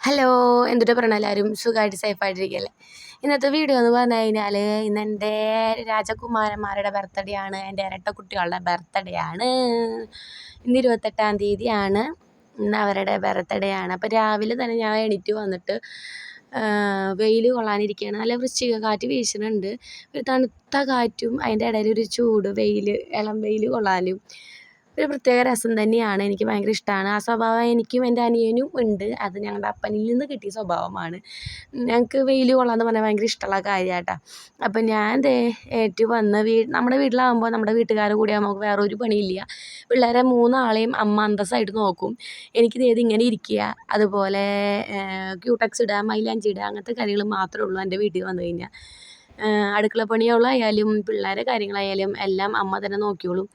Hello, എന്തുട്ട് പറയണം, എല്ലാവരും സുഖമായിട്ട് സേഫായിട്ടിരിക്കുകയല്ലേ. ഇന്നത്തെ വീഡിയോ എന്ന് പറഞ്ഞു കഴിഞ്ഞാൽ ഇന്ന് എൻ്റെ രാജകുമാരന്മാരുടെ ബർത്ത്ഡേ ആണ്, എൻ്റെ ഇരട്ട കുട്ടികളുടെ ബർത്ത്ഡേ ആണ്. ഇന്ന് 28-ാം തീയതിയാണ്, ഇന്ന് അവരുടെ ബർത്ത്ഡേ ആണ്. അപ്പോൾ രാവിലെ തന്നെ ഞാൻ എണീറ്റ് വന്നിട്ട് വെയിൽ കൊള്ളാനിരിക്കുകയാണ്. നല്ല വൃശ്ചിക കാറ്റ് വീശുന്നുണ്ട്, ഒരു തണുത്ത കാറ്റും അതിൻ്റെ ഇടയിൽ ഒരു ചൂട് വെയിൽ, ഇളം വെയിൽ കൊള്ളാനും ഒരു പ്രത്യേക രസം തന്നെയാണ്. എനിക്ക് ഭയങ്കര ഇഷ്ടമാണ്. ആ സ്വഭാവം എനിക്കും എൻ്റെ അനിയനും ഉണ്ട്. അത് ഞങ്ങളുടെ അപ്പനിൽ നിന്ന് കിട്ടിയ സ്വഭാവമാണ്. ഞങ്ങൾക്ക് വെയിൽ കൊള്ളാമെന്ന് പറഞ്ഞാൽ ഭയങ്കര ഇഷ്ടമുള്ള കാര്യമാട്ടോ. അപ്പം ഞാൻ ഏറ്റു വന്ന് നമ്മുടെ വീട്ടിലാകുമ്പോൾ നമ്മുടെ വീട്ടുകാരുടെ കൂടെ നമുക്ക് വേറെ ഒരു പണിയില്ല. പിള്ളേരെ 3 ആളെയും അമ്മ അന്തസ്സായിട്ട് നോക്കും. എനിക്കിത് ഇങ്ങനെ ഇരിക്കുക, അതുപോലെ ക്യൂടെക്സ് ഇടുക, മൈലാഞ്ചി ഇടുക, അങ്ങനത്തെ കാര്യങ്ങൾ മാത്രമേ ഉള്ളൂ എൻ്റെ വീട്ടിൽ വന്നു കഴിഞ്ഞാൽ. അടുക്കള പണികളായാലും പിള്ളേരെ കാര്യങ്ങളായാലും എല്ലാം അമ്മ തന്നെ നോക്കിയോളും.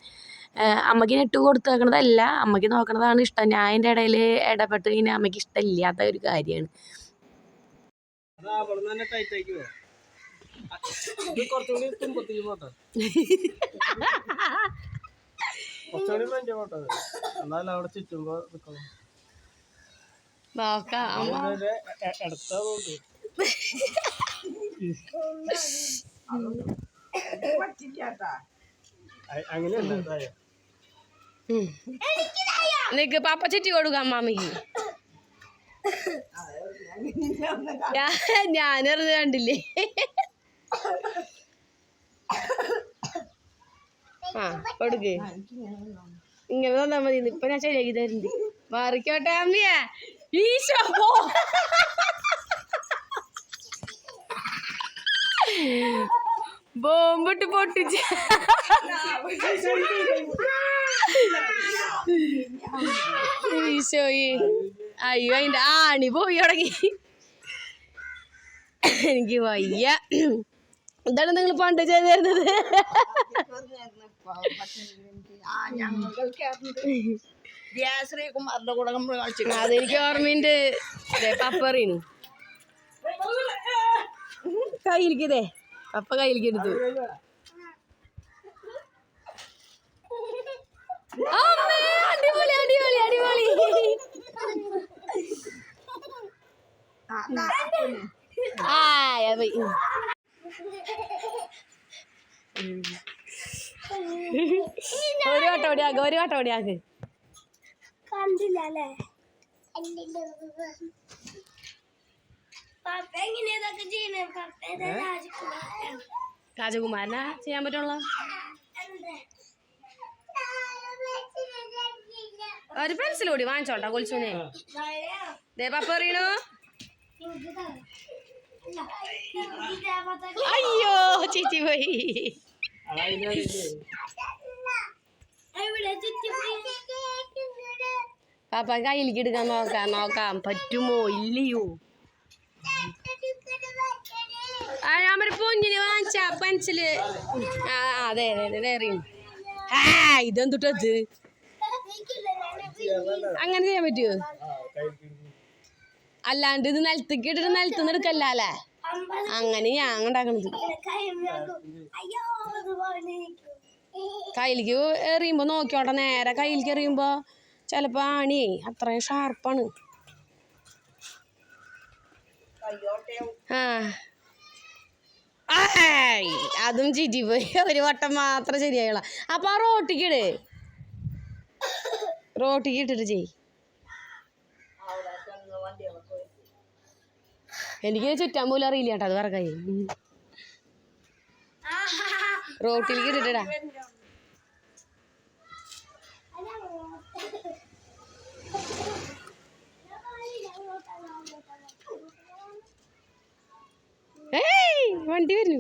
അമ്മയ്ക്ക് നെട്ട് കൊടുത്തേക്കണതല്ല, അമ്മയ്ക്ക് നോക്കണതാണ് ഇഷ്ടം. ഞാൻ എൻ്റെ ഇടയിൽ ഇടപെട്ട് കഴിഞ്ഞാൽ അമ്മയ്ക്ക് ഇഷ്ടമില്ലാത്ത ഒരു കാര്യമാണ്. നിനക്ക് പാപ്പ ചുറ്റി കൊടുക്കാം മാമിക്ക്. ഞാനറിഞ്ഞ് കണ്ടില്ലേ. ആ കൊടുക്ക്, ഇങ്ങനെ തന്നാ മതി. ഇപ്പൊ ഞാൻ ശരിയാക്കി തരുന്നുണ്ട്. മാറിക്കോട്ടെ അമ്മിയാ. ഈശോ ബോംബിട്ട് പൊട്ടിച്ച് ഈശോയി. അയ്യോ, അതിൻ്റെ ആണി പോയി തുടങ്ങി. എനിക്ക് വയ്യ. എന്താണ് നിങ്ങൾ പണ്ട് ചെയ്ത് തരുന്നത്? അതെനിക്ക് ഓർമ്മയുണ്ട്. പപ്പറിനു കയ്യിലിക്കതേ, പപ്പ കയ്യിലേക്ക് എടുത്തു. അടിപൊളി അടിപൊളി അടിപൊളി. ഒരു വട്ടം ഓടിയാക്ക്, ഒരു വട്ടം ഓടിയാക്ക്. കണ്ടില്ലേ രാജകുമാരനാ ചെയ്യാൻ പറ്റുള്ള. ഒരു പെൻസിൽ കൂടി വാങ്ങിച്ചോട്ടാ കൊലിച്ചുനെ. ദേ പപ്പ പറയണു. അയ്യോ ചേച്ചി പോയി. പാപ്പ കയ്യിലേക്ക് എടുക്കാൻ നോക്കാം പറ്റുമോ ഇല്ലയോ. ഞാൻ ഒരു പൊന്നിന് വാങ്ങിച്ച പെൻസില്. അതെ വേറെയും. ഇതെന്തുട്ടത് അങ്ങനെ ചെയ്യാൻ പറ്റുമോ? അല്ലാണ്ട് ഇത് നിലത്തേക്ക് ഇട്ടിട്ട് നിലത്തുനിന്ന് എടുക്കല്ലേ. അങ്ങനെ ഞാൻ ഉണ്ടാക്കണത്. കയ്യിലേക്ക് എറിയുമ്പോ നോക്കിയോട്ടെ, നേരെ കയ്യിലേക്ക് എറിയുമ്പോ ചിലപ്പോ ആണിയേ അത്രയും ഷാർപ്പാണ്. അതും ചിറ്റി പോയി. ഒരു വട്ടം മാത്രം ശരിയായുള്ള. അപ്പൊ ആ റോട്ടിക്കിട്, റോട്ടിക്ക് ഇട്ടിട്ട് ചെയ്. എനിക്ക് ചുറ്റാൻ പോലും അറിയില്ല കേട്ടോ, അത് വേറെ കാര്യം. റോട്ടിലേക്ക് ഇട്ടിട്ടാ. വണ്ടി വരുന്നു.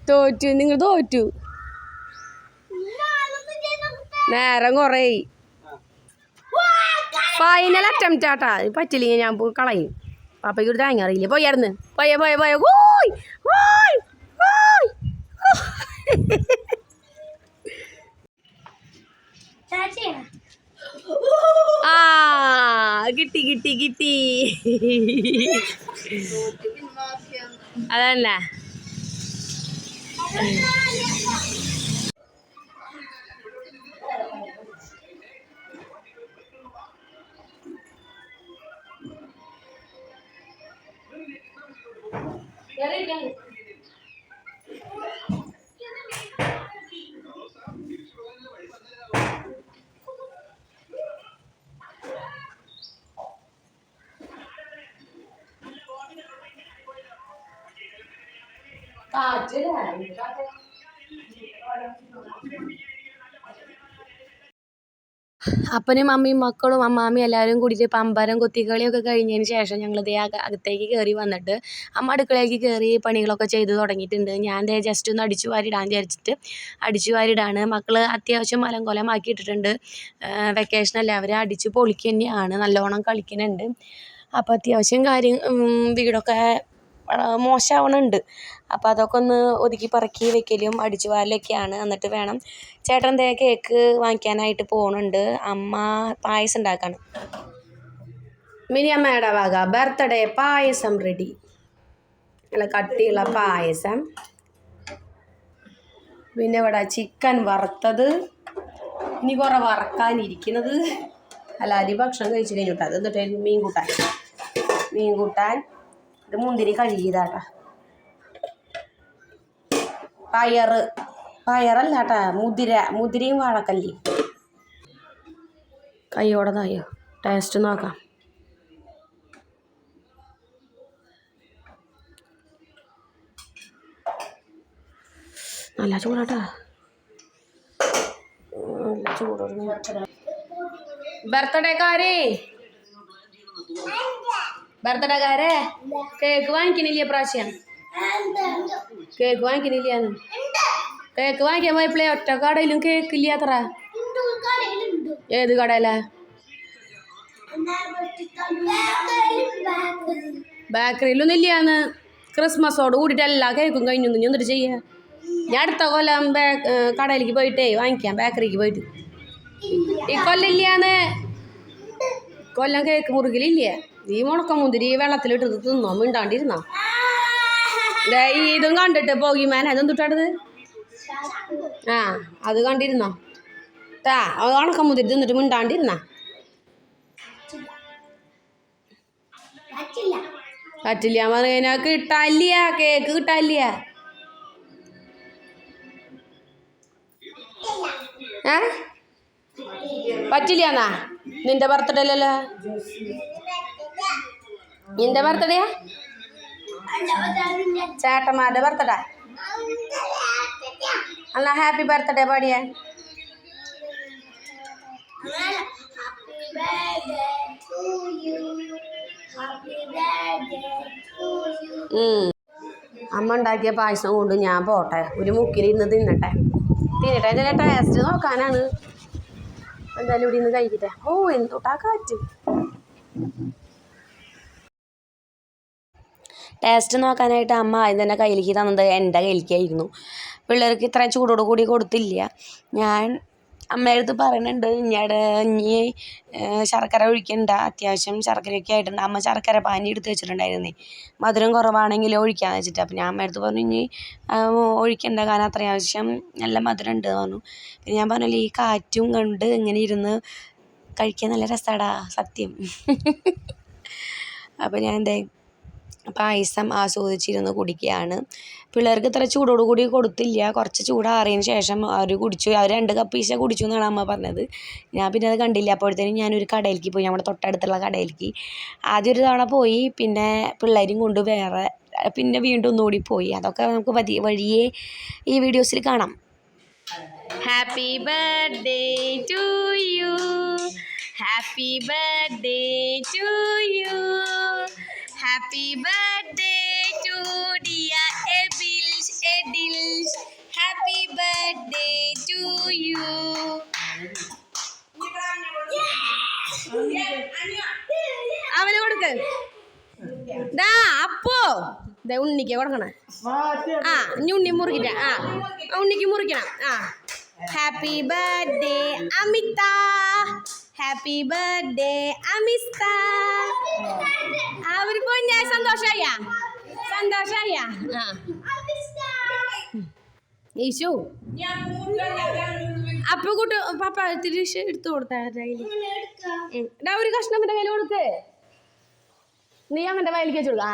തോറ്റു, നിങ്ങൾ തോറ്റു. നേരം കുറേ. ഫൈനൽ അറ്റംപ്റ്റ് ആട്ടാ. പറ്റില്ലെങ്കിൽ ഞാൻ പോയി കളയും. പാപ്പയ്ക്ക് ഒരു തേങ്ങ അറിയില്ല. പോയായിരുന്നു. പോയ പോയ പോയ കിട്ടി കിട്ടി കിട്ടി. അതന്നെ. അപ്പനും അമ്മയും മക്കളും അമ്മാമ്മയും എല്ലാവരും കൂടിയിട്ട് പമ്പരം കുത്തിക്കളിയൊക്കെ കഴിഞ്ഞതിന് ശേഷം ഞങ്ങൾ ദേ അകത്തേക്ക് കയറി വന്നിട്ട് അമ്മ അടുക്കളയിലേക്ക് കയറി പണികളൊക്കെ ചെയ്ത് തുടങ്ങിയിട്ടുണ്ട്. ഞാൻ ദേ ജസ്റ്റ് ഒന്ന് അടിച്ചു വാരിടാൻ വിചാരിച്ചിട്ട് അടിച്ചു വാരിടാണ്. മക്കൾ അത്യാവശ്യം മലങ്കോലമാക്കി ഇട്ടിട്ടുണ്ട്. വെക്കേഷനല്ലേ, അവർ അടിച്ച് പൊളിക്കുക തന്നെയാണ്, നല്ലോണം കളിക്കുന്നുണ്ട്. അപ്പോൾ അത്യാവശ്യം വീടൊക്കെ മോശമാവണുണ്ട്. അപ്പോൾ അതൊക്കെ ഒന്ന് ഒതുക്കി പറക്കി വെക്കലും അടിച്ചു വാരലൊക്കെയാണ്. എന്നിട്ട് വേണം ചേട്ടൻ ദേ കേക്ക് വാങ്ങിക്കാനായിട്ട് പോകുന്നുണ്ട്. അമ്മ പായസം ഉണ്ടാക്കാണ്. മിനിയമ്മയുടെ വക ബർത്ത്ഡേ പായസം റെഡി. നല്ല കട്ടിയുള്ള പായസം. പിന്നെ ഇവിടെ ചിക്കൻ വറുത്തത്, ഇനി കുറേ വറക്കാനിരിക്കുന്നത്. എല്ലാവരും ഭക്ഷണം കഴിച്ചു കഴിഞ്ഞിട്ട് അത് എന്നിട്ട് മീൻ കൂട്ടാൻ ഇത് മുന്തിരി കഴുകിയതാട്ടാ. പയറല്ല കേട്ടാ, മുതിരയും വാഴക്കല്ലി. കയ്യോടതായോ? ടേസ്റ്റ് നോക്കാം. നല്ല ചൂടാട്ടാ, നല്ല ചൂടാണ്. ബർത്ത്ഡേക്കാരെ കേക്ക് വാങ്ങിക്കണില്ലേ പ്രാവശ്യം? കേക്ക് വാങ്ങിക്കണില്ലാന്ന്. കേക്ക് വാങ്ങിക്കാൻ പോയപ്പോഴേ ഒറ്റ കടയിലും കേക്ക് ഇല്ല അത്ര. ഏത് കടയിലാ? ബേക്കറിയിലൊന്നും ഇല്ലാന്ന്. ക്രിസ്മസോട് കൂടിയിട്ട് എല്ലാ കേക്കും കഴിഞ്ഞു. നീ എന്നിട്ട് ചെയ്യാ? ഞാൻ അടുത്ത കൊല്ലം കടയിലേക്ക് പോയിട്ടേ വാങ്ങിക്കാം, ബേക്കറിക്ക് പോയിട്ട്. ഈ കൊല്ലം ഇല്ലാന്ന്. കൊല്ലം കേക്ക് മുറുകിലില്ല. ഈ മുണക്കമുന്തിരി വെള്ളത്തിലിട്ട് തിന്നോ, മിണ്ടാണ്ടിരുന്നോ? ഇതും കണ്ടിട്ട് പോകിമാൻ അതെന്തുട്ടത്? ആ അത് കണ്ടിരുന്നോ? ഉണക്കമുന്തിരി തിന്നിട്ട് മിണ്ടാണ്ടിരുന്ന പറ്റില്ല. പറഞ്ഞ കിട്ടാല്ല, കേക്ക് കിട്ടാല്ല. പറ്റില്ലാന്നാ? നിന്റെ ബർത്ത്ഡേ അല്ലല്ലോ. നിന്റെ ബർത്ത്ഡേയാ? ചേട്ടന്മാരുടെ ബർത്ത്ഡേ അല്ല. ഹാപ്പി ബർത്ത്ഡേ പാടിയേ. അമ്മ ഉണ്ടാക്കിയ പായസം കൊണ്ട് ഞാൻ പോട്ടെ, ഒരു മുക്കിലിരുന്ന് തിന്നട്ടെ. ഇതിൻ്റെ ടേസ്റ്റ് നോക്കാനാണ്. എന്തായാലും ഇവിടെ നിന്ന് കഴിക്കട്ടെ. ഓ എന്തുട്ടാ കാറ്റ്. ടേസ്റ്റ് നോക്കാനായിട്ട് അമ്മ ആദ്യം തന്നെ കയ്യിലേക്ക് തന്നത് എൻ്റെ കയ്യിലേക്കായിരുന്നു. പിള്ളേർക്ക് ഇത്ര ചൂടോട് കൂടി കൊടുത്തില്ല. ഞാൻ അമ്മയടുത്ത് പറയുന്നുണ്ട് ഇനി ശർക്കര ഒഴിക്കണ്ട, അത്യാവശ്യം ശർക്കരയൊക്കെ ആയിട്ടുണ്ട്. അമ്മ ശർക്കര പാനി എടുത്ത് വെച്ചിട്ടുണ്ടായിരുന്നേ, മധുരം കുറവാണെങ്കിൽ ഒഴിക്കാന്ന് വെച്ചിട്ട്. അപ്പം ഞാൻ അമ്മയടുത്ത് പറഞ്ഞു ഇനി ഒഴിക്കണ്ട, കാരണം അത്യാവശ്യം നല്ല മധുരം ഉണ്ട് പറഞ്ഞു. പിന്നെ ഞാൻ പറഞ്ഞില്ല, ഈ കാറ്റും കണ്ട് ഇങ്ങനെ ഇരുന്ന് കഴിക്കാൻ നല്ല രസമാടാ സത്യം. അപ്പോൾ ഞാൻ പായസം ആസ്വദിച്ചിരുന്ന് കുടിക്കുകയാണ്. പിള്ളേർക്ക് ഇത്ര ചൂടോടുകൂടി കൊടുത്തില്ല, കുറച്ച് ചൂടാറിയതിന് ശേഷം അവർ കുടിച്ചു. അവർ 2 കപ്പ് ഈശ കുടിച്ചു എന്നാണ് അമ്മ പറഞ്ഞത്. ഞാൻ പിന്നെ അത് കണ്ടില്ല. അപ്പോഴത്തേനും ഞാനൊരു കടയിലേക്ക് പോയി, നമ്മുടെ തൊട്ടടുത്തുള്ള കടയിലേക്ക് ആദ്യം ഒരു തവണ പോയി. പിന്നെ പിള്ളേരും കൊണ്ട് വേറെ പിന്നെ വീണ്ടും ഒന്നുകൂടി പോയി. അതൊക്കെ നമുക്ക് വഴിയേ ഈ വീഡിയോസിൽ കാണാം. Happy birthday to you, happy birthday to you, happy birthday to dear Edils, happy birthday to you. അവന് കൊടുക്ക്. അപ്പോ ഉണ്ണിക്ക് കൊടുക്കണേ. ഇനി ഉണ്ണി മുറിക്കട്ടെ. ഉണ്ണിക്ക് മുറിക്കണം. ഹാപ്പി ബർത്ത്ഡേ അമിത, ഹാപ്പി ബർത്ത്ഡേ അമിത. അവർക്ക് ഞാൻ സന്തോഷായ ഈശു. അപ്പൊ കൂട്ട് പാപ്പ തിരിച്ച് എടുത്തു കൊടുത്താ ഒരു കഷ്ണം അവന്റെ കയ്യിൽ കൊടുക്ക്. നീ അവന്റെ വയലിലേക്ക് വെച്ചു കൊടുക്ക.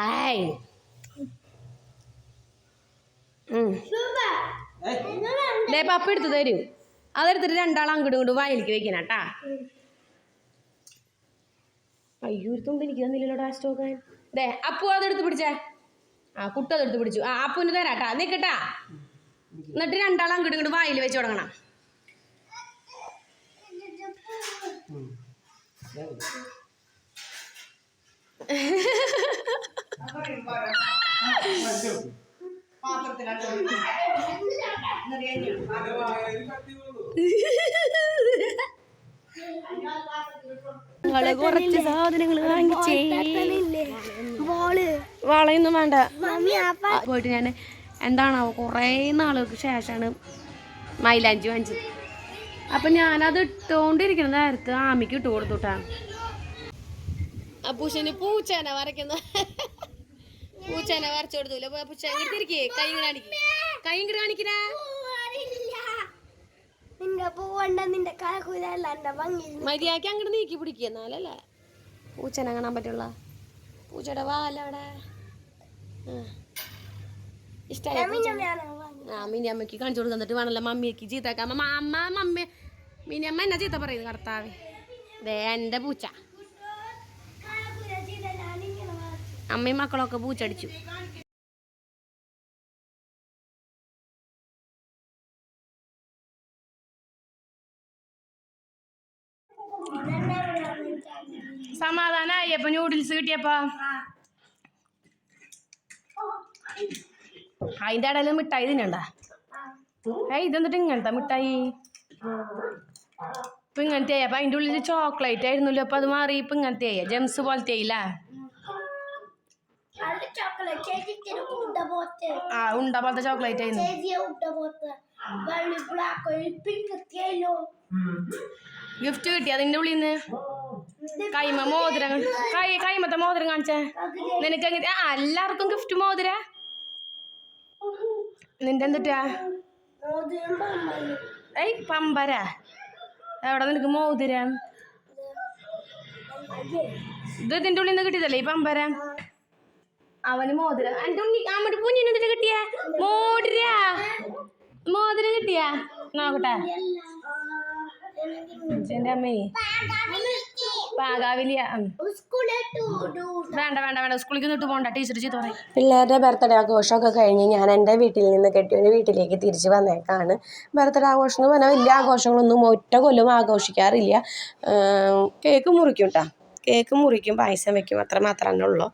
പപ്പ എടുത്ത് തരും. അതെടുത്തിട്ട് രണ്ടാൾ അങ്ങോട്ടും ഇങ്ങോട്ടും വായിലേക്ക് വെക്കണം കേട്ടാ. അയ്യോ ഒരു തുമ്പ് എനിക്ക് തന്നില്ലല്ലോടാ സ്റ്റോക്കാൻ. അപ്പു അതെടുത്ത് പിടിച്ചേ. കുട്ടു അതെടുത്ത് പിടിച്ചു. അപ്പുവിന് തരാട്ടാ. നിക്കട്ടാ. എന്നിട്ട് രണ്ടാൾ അങ്ങോട്ടും ഇങ്ങോട്ടും വായിൽ വെച്ച് തുടങ്ങണം. കുറച്ച് സാധനങ്ങൾ വാങ്ങിച്ചേ. വളയൊന്നും വേണ്ട. പോയിട്ട് ഞാൻ എന്താണാവോ കുറേ നാളുകൾക്ക് ശേഷമാണ് മൈലാഞ്ചി വാങ്ങിച്ചത്. അപ്പം ഞാനത് ഇട്ടുകൊണ്ടിരിക്കുന്ന നേരത്ത് ആമിക്ക് ഇട്ട് കൊടുത്തുട്ടാണ്. പൂച്ചന് പൂച്ചേനെ വരയ്ക്കുന്ന പൂച്ചേനെ വരച്ചു കൊടുത്തൂല. പൂച്ച ഇങ്ങോട്ട് തിരിക്കേ. കൈ ഇങ്ങനെ കാണിക്കേ. കൈ ഇങ്ങോട്ട് കാണിക്കണ. മര്യാദക്ക് അങ്ങോട്ട് നീക്കി പിടിക്കുക. എന്നാലല്ലേ പൂച്ചനെ കാണാൻ പറ്റുള്ള. പൂച്ചയുടെ വാലവിടെ ഇഷ്ടമായി. മിനിയമ്മക്ക് കാണിച്ചു കൊടുക്കാൻ എന്നിട്ട് വേണമല്ലോ മമ്മിക്ക് ചീത്തക്കാൻ. മമ്മി മിനിയമ്മ എന്നാ ചീത്ത പറയുന്നത് കർത്താവേ. എൻ്റെ പൂച്ച. അമ്മയും മക്കളൊക്കെ പൂച്ചടിച്ചു. സമാധാനായി അപ്പൊ ന്യൂഡിൽസ് കിട്ടിയപ്പോ. അതിന്റെ ഇടയിൽ മിഠായി തിന്നണ്ട. ഇതെന്നിട്ട് ഇങ്ങനത്തെ മിഠായി ഇപ്പൊ ഇങ്ങനത്തെ അപ്പൊ അതിന്റെ ഉള്ളിൽ ചോക്ലേറ്റ് ആയിരുന്നല്ലോ. അപ്പൊ അത് മാറി ഇപ്പൊ ഇങ്ങനത്തെ ജെംസ് പോലത്തെ ഇല്ലേ. ഉണ്ട പോലത്തെ ചോക്ലേറ്റ് ആയിരുന്നു. ഗിഫ്റ്റ് കിട്ടി അതിന്റെ ഉള്ളിൽ നിന്ന്. കൈമ മോതിരം. കൈമത്തെ മോതിരം കാണിച്ചേ. നിനക്ക് എല്ലാവർക്കും ഗിഫ്റ്റ് മോതിര. നിന്റെ എന്തിട്ടാ? പമ്പര. എവിടെ നിനക്ക് മോതിരം? ഇത് ഇതിന്റെ ഉള്ളിൽ നിന്ന് കിട്ടിയതല്ലേ ഈ പമ്പര. അവന് മോതിരം. എൻ്റെ ഉണ്ണി അമ്മയുടെ കുഞ്ഞിന് എന്തിട്ട് കിട്ടിയ മോതിരം കിട്ടിയ നോക്കട്ടെ. എൻ്റെ അമ്മേ പാകാവിലിയ. വേണ്ട വേണ്ട വേണ്ട സ്കൂളിലേക്ക് ഇട്ട് പോകണ്ട. ടീച്ചർ ചീത്ത പറയും. പിള്ളേരുടെ ബർത്ത്ഡേ ആഘോഷമൊക്കെ കഴിഞ്ഞ് ഞാൻ എൻ്റെ വീട്ടിൽ നിന്ന് കെട്ടിയവൻ്റെ വീട്ടിലേക്ക് തിരിച്ച് വന്നേക്കാണ്. ബർത്ത്ഡേ ആഘോഷം എന്ന് പറഞ്ഞാൽ വലിയ ആഘോഷങ്ങളൊന്നും ഒറ്റ കൊല്ലം ആഘോഷിക്കാറില്ല. കേക്ക് മുറിക്കും കേട്ടോ. കേക്ക് മുറിക്കും, പായസം വെക്കും, അത്ര മാത്രമേ ഉള്ളൂ.